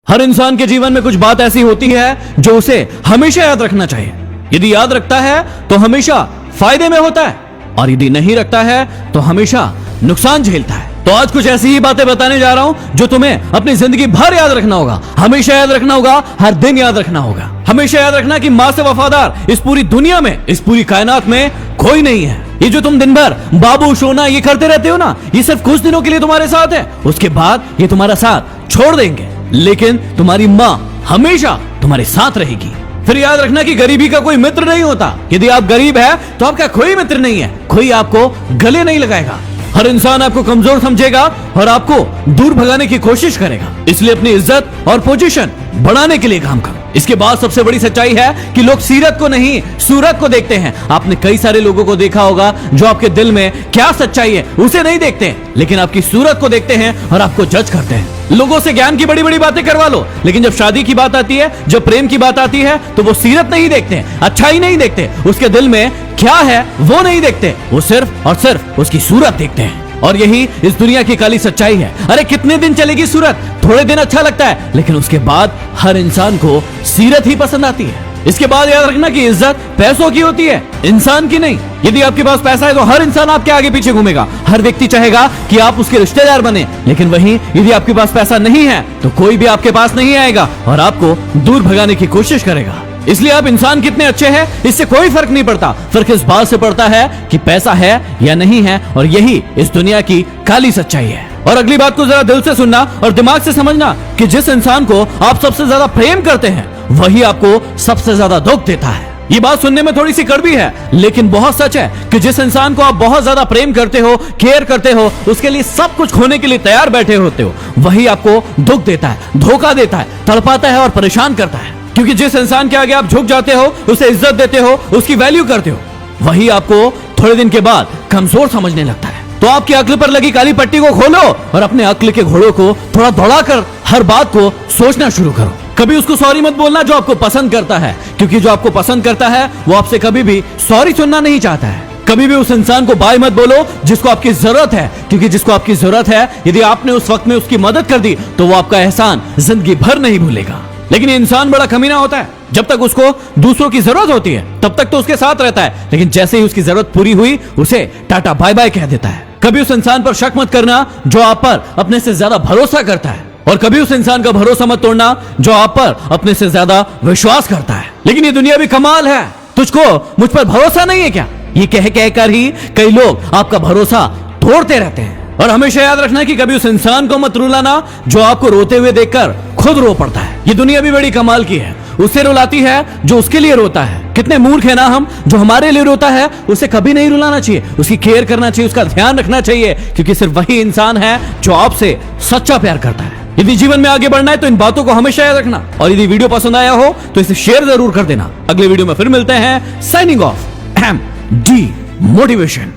हर इंसान के जीवन में कुछ बात ऐसी होती है जो उसे हमेशा याद रखना चाहिए। यदि याद रखता है तो हमेशा फायदे में होता है, और यदि नहीं रखता है तो हमेशा नुकसान झेलता है। तो आज कुछ ऐसी ही बातें बताने जा रहा हूं जो तुम्हें अपनी जिंदगी भर याद रखना होगा, हमेशा याद रखना होगा, हर दिन याद रखना होगा। हमेशा याद रखना कि मां से वफादार इस पूरी दुनिया में, इस पूरी कायनात में कोई नहीं है। ये जो तुम दिन भर बाबू सोना ये करते रहते हो ना, ये सिर्फ कुछ दिनों के लिए तुम्हारे साथ है, उसके बाद ये तुम्हारा साथ छोड़ देंगे। लेकिन तुम्हारी मां हमेशा तुम्हारे साथ रहेगी। फिर याद रखना कि गरीबी का कोई मित्र नहीं होता। यदि आप गरीब है तो आपका कोई मित्र नहीं है, कोई आपको गले नहीं लगाएगा। हर इंसान आपको कमजोर समझेगा और आपको दूर भगाने की कोशिश करेगा। इसलिए अपनी इज्जत और पोजीशन बढ़ाने के लिए काम करो। इसके बाद सबसे बड़ी सच्चाई है कि लोग सीरत को नहीं सूरत को देखते हैं। आपने कई सारे लोगों को देखा होगा जो आपके दिल में क्या सच्चाई है उसे नहीं देखते, लेकिन आपकी सूरत को देखते हैं और आपको जज करते हैं। लोगों से ज्ञान की बड़ी बड़ी बातें करवा लो, लेकिन जब शादी की बात आती है, जब प्रेम की बात आती है, तो वो सीरत नहीं देखते, अच्छाई नहीं देखते, उसके दिल में क्या है वो नहीं देखते, वो सिर्फ और सिर्फ उसकी सूरत देखते हैं। और यही इस दुनिया की काली सच्चाई है। अरे कितने दिन चलेगी सूरत, थोड़े दिन अच्छा लगता है, लेकिन उसके बाद हर इंसान को सीरत ही पसंद आती है। इसके बाद याद रखना कि इज्जत पैसों की होती है, इंसान की नहीं। यदि आपके पास पैसा है तो हर इंसान आपके आगे पीछे घूमेगा, हर व्यक्ति चाहेगा कि आप उसके रिश्तेदार बने। लेकिन वहीं यदि आपके पास पैसा नहीं है तो कोई भी आपके पास नहीं आएगा और आपको दूर भगाने की कोशिश करेगा। इसलिए आप इंसान कितने अच्छे हैं इससे कोई फर्क नहीं पड़ता, फर्क इस बात से पड़ता है कि पैसा है या नहीं है। और यही इस दुनिया की काली सच्चाई है। और अगली बात को जरा दिल से सुनना और दिमाग से समझना कि जिस इंसान को आप सबसे ज्यादा प्रेम करते हैं वही आपको सबसे ज्यादा दुख देता है। ये बात सुनने में थोड़ी सी कड़वी है, लेकिन बहुत सच है कि जिस इंसान को आप बहुत ज्यादा प्रेम करते हो, केयर करते हो, उसके लिए सब कुछ खोने के लिए तैयार बैठे होते हो, वही आपको दुख देता है, धोखा देता है, तड़पाता है और परेशान करता है। क्योंकि जिस इंसान के आगे आप झुक जाते हो, उसे इज्जत देते हो, उसकी वैल्यू करते हो, वही आपको थोड़े दिन के बाद कमजोर समझने लगता है। तो आपकी अक्ल पर लगी काली पट्टी को खोलो और अपने अक्ल के घोड़ों को थोड़ा दौड़ाकर हर बात को सोचना शुरू करो। कभी उसको सॉरी मत बोलना जो आपको पसंद करता है, क्योंकि जो आपको पसंद करता है वो आपसे कभी भी सॉरी सुनना नहीं चाहता है। कभी भी उस इंसान को बाय मत बोलो जिसको आपकी जरूरत है, क्योंकि जिसको आपकी जरूरत है यदि आपने उस वक्त में उसकी मदद कर दी तो वो आपका एहसान जिंदगी भर नहीं भूलेगा। लेकिन इंसान बड़ा कमीना होता है, जब तक उसको दूसरों की जरूरत होती है तब तक तो उसके साथ रहता है, लेकिन जैसे ही उसकी जरूरत पूरी हुई उसे टाटा बाय बाय कह देता है। कभी उस इंसान पर शक मत करना जो आप पर अपने से ज्यादा भरोसा करता है, और कभी उस इंसान का भरोसा मत तोड़ना जो आप पर अपने से ज्यादा विश्वास करता है। लेकिन ये दुनिया भी कमाल है, तुझको मुझ पर भरोसा नहीं है क्या, ये कह कहकर ही कई लोग आपका भरोसा तोड़ते रहते हैं। और हमेशा याद रखना कि कभी उस इंसान को मत रुलाना जो आपको रोते हुए देखकर खुद रो पड़ता है। ये दुनिया भी बड़ी कमाल की है, उसे रुलाती है जो उसके लिए रोता है। कितने मूर्ख है ना हम, जो हमारे लिए रोता है उसे कभी नहीं रुलाना चाहिए, उसकी केयर करना चाहिए, उसका ध्यान रखना चाहिए, क्योंकि सिर्फ वही इंसान है जो आपसे सच्चा प्यार करता है। यदि जीवन में आगे बढ़ना है तो इन बातों को हमेशा याद रखना, और यदि वीडियो पसंद आया हो तो इसे शेयर जरूर कर देना। अगले वीडियो में फिर मिलते हैं। Signing off, D motivation.